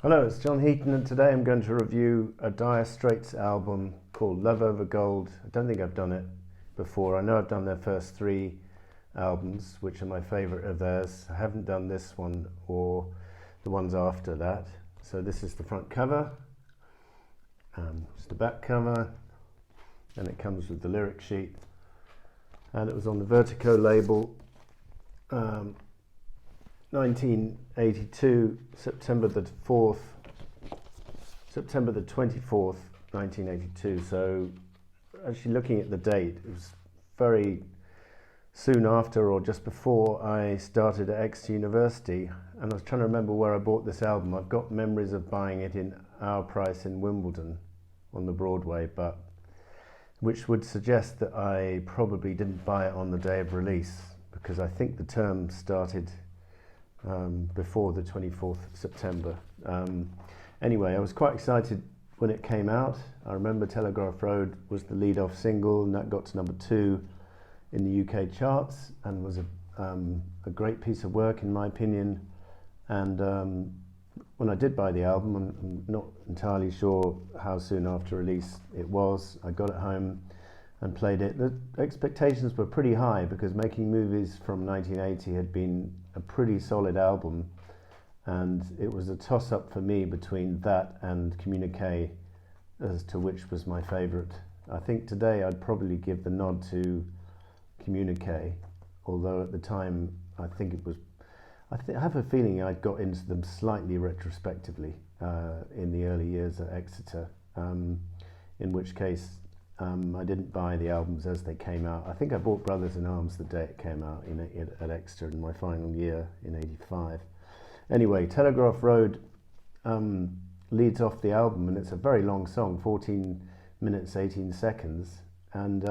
Hello, it's John Heaton, and today I'm going to review a Dire Straits album called Love Over Gold. I don't think I've done it before. I know I've done their first three albums, which are my favourite of theirs. I haven't done this one or the ones after that. So this is the front cover, it's the back cover, and it comes with the lyric sheet. And it was on the Vertigo label, 1982, September the 24th, 1982. So actually looking at the date, it was very soon after or just before I started at Exeter University, and I was trying to remember where I bought this album. I've got memories of buying it in Our Price in Wimbledon on the Broadway, but which would suggest that I probably didn't buy it on the day of release, because I think the term started before the 24th of September. Anyway, I was quite excited when it came out. I remember Telegraph Road was the lead-off single, and that got to number 2 in the UK charts, and was a great piece of work in my opinion. And when I did buy the album, I'm not entirely sure how soon after release it was. I got it home and played it. The expectations were pretty high, because Making Movies from 1980 had been a pretty solid album, and it was a toss-up for me between that and Communique as to which was my favourite. I think today I'd probably give the nod to Communique, although at the time I think it was, I have a feeling I'd got into them slightly retrospectively in the early years at Exeter, in which case I didn't buy the albums as they came out. I think I bought Brothers in Arms the day it came out at Exeter in my final year in '85. Anyway, Telegraph Road leads off the album, and it's a very long song, 14 minutes 18 seconds, and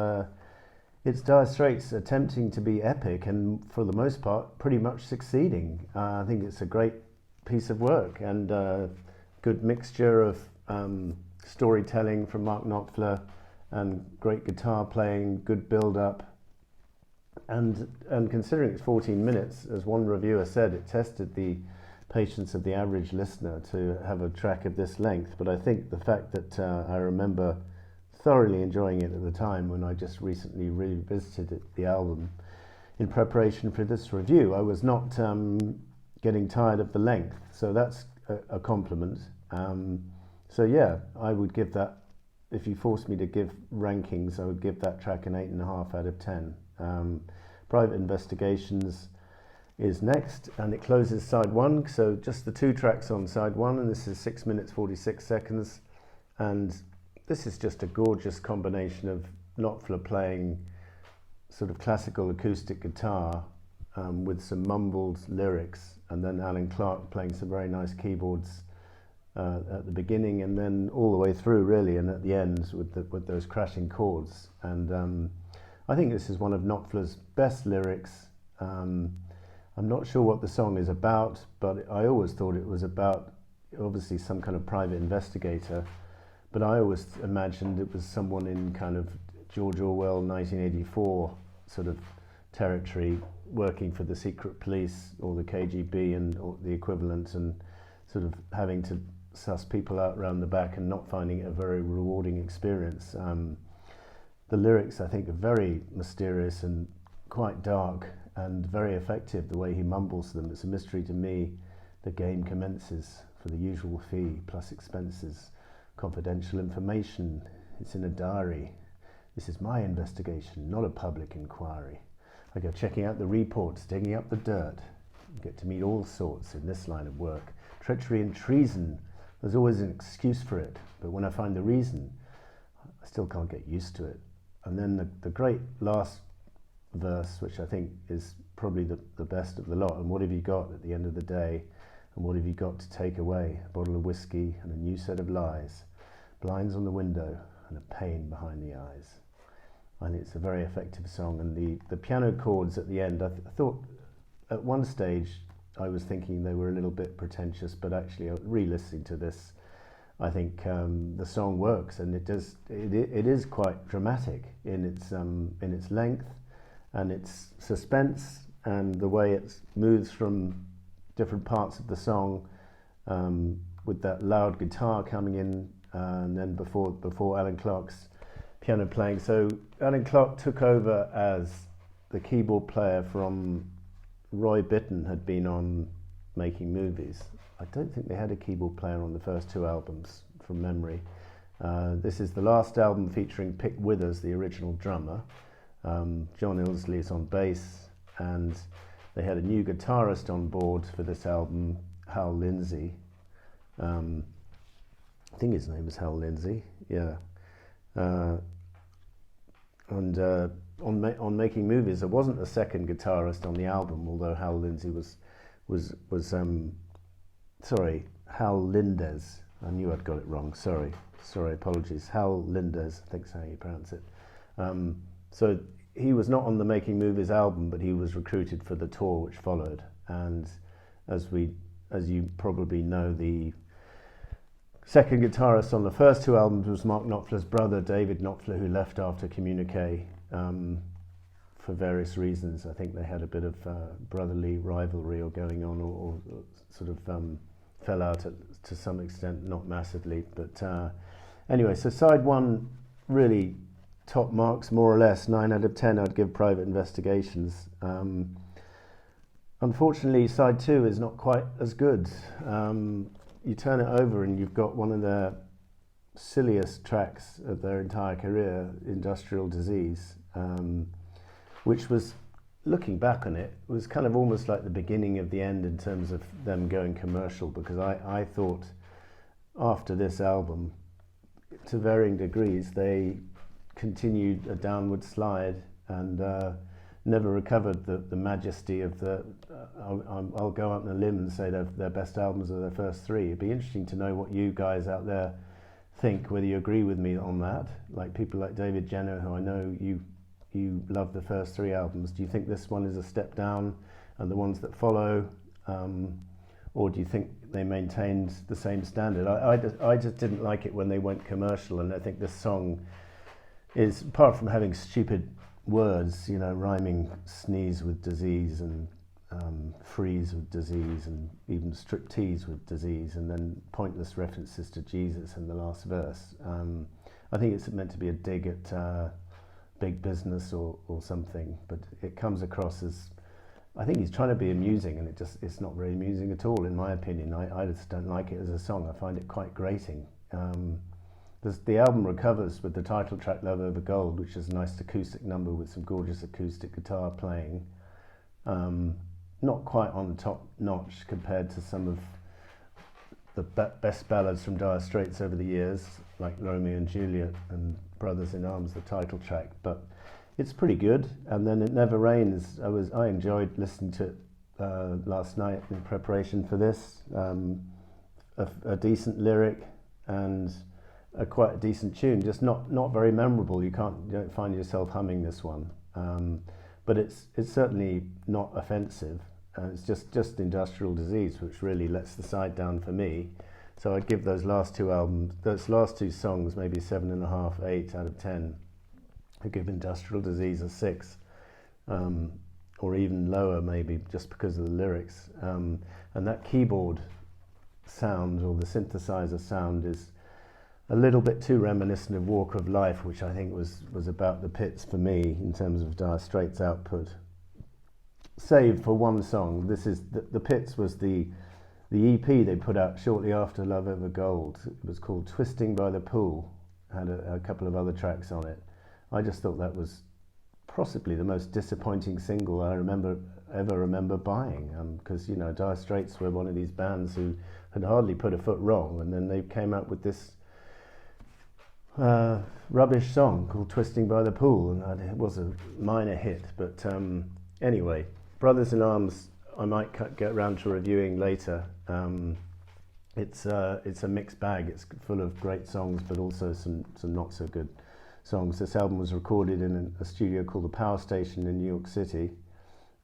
it's Dire Straits attempting to be epic, and for the most part pretty much succeeding. I think it's a great piece of work, and good mixture of storytelling from Mark Knopfler, and great guitar playing, good build-up, and considering it's 14 minutes, as one reviewer said, it tested the patience of the average listener to have a track of this length. But I think the fact that I remember thoroughly enjoying it at the time, when I just recently revisited the album in preparation for this review, I was not getting tired of the length, so that's a compliment. So yeah, I would give that, if you forced me to give rankings, I would give that track an 8.5 out of 10. Private Investigations is next, and it closes side 1, so just the 2 tracks on side 1, and this is 6 minutes 46 seconds, and this is just a gorgeous combination of Knopfler playing sort of classical acoustic guitar with some mumbled lyrics, and then Alan Clark playing some very nice keyboards at the beginning, and then all the way through really, and at the end with those crashing chords. And I think this is one of Knopfler's best lyrics. I'm not sure what the song is about, but I always thought it was about obviously some kind of private investigator, but I always imagined it was someone in kind of George Orwell 1984 sort of territory, working for the secret police or the KGB or the equivalent, and sort of having to suss people out around the back and not finding it a very rewarding experience. The lyrics, I think, are very mysterious and quite dark, and very effective the way he mumbles them. It's a mystery to me. The game commences for the usual fee plus expenses. Confidential information, it's in a diary. This is my investigation, not a public inquiry. I go checking out the reports, digging up the dirt. You get to meet all sorts in this line of work. Treachery and treason, there's always an excuse for it, but when I find the reason, I still can't get used to it. And then the great last verse, which I think is probably the best of the lot. And what have you got at the end of the day? And what have you got to take away? A bottle of whiskey and a new set of lies. Blinds on the window and a pain behind the eyes. I think it's a very effective song. And the piano chords at the end, I thought at one stage I was thinking they were a little bit pretentious, but actually re-listening to this, I think the song works, and it is quite dramatic in its length and its suspense, and the way it moves from different parts of the song with that loud guitar coming in, and then before Alan Clark's piano playing. So Alan Clark took over as the keyboard player from Roy Bittan had been on Making Movies. I don't think they had a keyboard player on the first two albums, from memory. This is the last album featuring Pick Withers, the original drummer. John Ilsley is on bass, and they had a new guitarist on board for this album, Hal Lindsey. I think his name is Hal Lindsey, yeah. And on Making Movies, there wasn't a second guitarist on the album, although Hal Lindsey was sorry, Hal Lindes. I knew I'd got it wrong. Sorry, apologies. Hal Lindes, I think is how you pronounce it. So he was not on the Making Movies album, but he was recruited for the tour which followed. And as you probably know, the second guitarist on the first two albums was Mark Knopfler's brother, David Knopfler, who left after Communique for various reasons. I think they had a bit of brotherly rivalry going on, or sort of fell out to some extent, not massively. But anyway, so side one, really top marks, more or less. 9 out of 10 I'd give Private Investigations. Unfortunately, side two is not quite as good. You turn it over and you've got one of their silliest tracks of their entire career, Industrial Disease, which was, looking back on it, was kind of almost like the beginning of the end in terms of them going commercial, because I thought after this album, to varying degrees, they continued a downward slide and never recovered the majesty of the... I'll go out on a limb and say their best albums are their first three. It'd be interesting to know what you guys out there think, whether you agree with me on that. Like people like David Jenner, who I know you love the first three albums. Do you think this one is a step down and the ones that follow, or do you think they maintained the same standard? I just didn't like it when they went commercial, and I think this song is, apart from having stupid words, you know, rhyming sneeze with disease and freeze with disease and even striptease with disease, and then pointless references to Jesus in the last verse. I think it's meant to be a dig at big business or something, but it comes across as, I think he's trying to be amusing, and it's not very amusing at all, in my opinion. I just don't like it as a song. I find it quite grating. The album recovers with the title track Love Over Gold, which is a nice acoustic number with some gorgeous acoustic guitar playing. Not quite on top notch compared to some of the best ballads from Dire Straits over the years, like Romeo and Juliet and Brothers in Arms, the title track, but it's pretty good. And then It Never Rains, I enjoyed listening to it last night in preparation for this. A decent lyric and quite a decent tune, just not very memorable. You don't find yourself humming this one, but it's certainly not offensive. It's just Industrial Disease, which really lets the side down for me. So I'd give those last two songs, maybe 7.5, 8 out of 10. I'd give Industrial Disease a 6, or even lower maybe, just because of the lyrics. And that keyboard sound, or the synthesizer sound, is a little bit too reminiscent of Walk of Life, which I think was about the pits for me in terms of Dire Straits output. Save for one song. This is the Pits was the EP they put out shortly after Love Over Gold. It was called Twisting by the Pool. Had a couple of other tracks on it. I just thought that was possibly the most disappointing single I ever remember buying, because you know, Dire Straits were one of these bands who had hardly put a foot wrong, and then they came out with this rubbish song called Twisting by the Pool, and it was a minor hit. But anyway, Brothers in Arms I might get around to reviewing later. It's a mixed bag. It's full of great songs, but also some not so good songs. This album was recorded in a studio called the Power Station in New York City.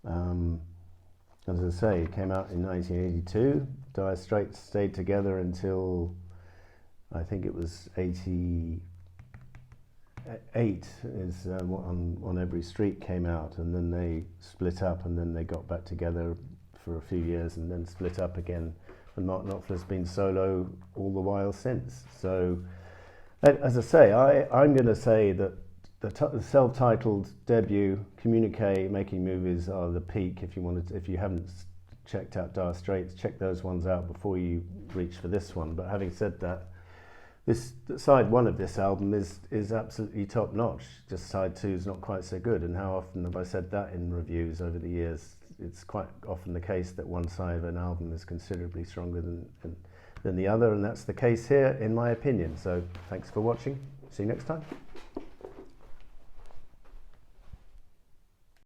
As I say, it came out in 1982. Dire Straits stayed together until I think it was 88 is on Every Street came out, and then they split up, and then they got back together for a few years and then split up again and Mark Knopfler's been solo all the while since. So, as I say, I'm going to say that the self-titled debut, Communique, Making Movies are the peak. If you haven't checked out Dire Straits, check those ones out before you reach for this one. But having said that, this side one of this album is absolutely top notch. Just side two is not quite so good. And how often have I said that in reviews over the years? It's quite often the case that one side of an album is considerably stronger than the other, and that's the case here, in my opinion. So thanks for watching. See you next time.